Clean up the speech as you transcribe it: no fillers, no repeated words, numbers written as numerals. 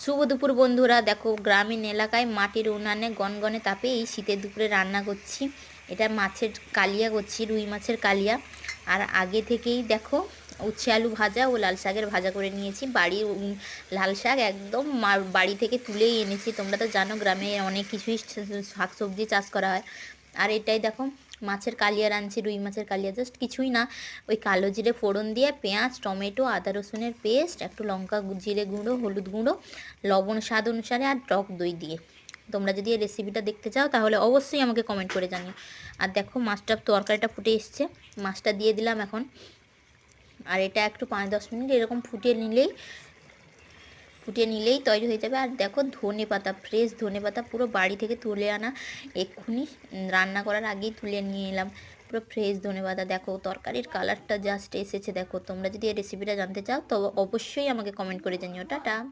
শুভ দুপুর বন্ধুরা, দেখো গ্রামীণ এলাকায় মাটির উনানে গনগনে তাপে এই শীতের দুপুরে রান্না করছি। এটা মাছের কালিয়া করছি, রুই মাছের কালিয়া। আর আগে থেকেই দেখো উচ্ছে আলু ভাজা ও লাল শাকের ভাজা করে নিয়েছি। বাড়ির লাল শাক একদম বাড়ি থেকে তুলেই এনেছি। তোমরা তো জানো গ্রামে অনেক কিছুই শাক সবজি চাষ করা হয়। আর এটাই দেখো মাছের কালিয়া রাঁধছি, রুই মাছের কালিয়া। জাস্ট কিছুই না, ওই কালো জিরে ফোড়ন দিয়ে পেঁয়াজ টমেটো আদা রসুনের পেস্ট, একটু লঙ্কা জিরে গুঁড়ো হলুদ গুঁড়ো লবণ স্বাদ অনুসারে আর টক দই দিয়ে। তোমরা যদি এই রেসিপিটা দেখতে চাও তাহলে অবশ্যই আমাকে কমেন্ট করে জানিও। আর দেখো মাছটার তরকারিটা ফুটে এসছে, মাছটা দিয়ে দিলাম এখন। আর এটা একটু 5-10 মিনিট এরকম ফুটিয়ে নিলেই তৈরি হয়ে যাবে। আর দেখো ধনে পাতা, ফ্রেশ ধনে পাতা পুরো বাড়ি থেকে তুলে আনা, এক্ষুনি রান্না করার আগেই তুলে নিয়ে এলাম। পুরো ফ্রেশ ধনে পাতা। দেখো তরকারির কালারটা জাস্ট এসেছে। দেখো তোমরা যদি এই রেসিপিটা জানতে চাও তো অবশ্যই আমাকে কমেন্ট করে জানিও। টাটা।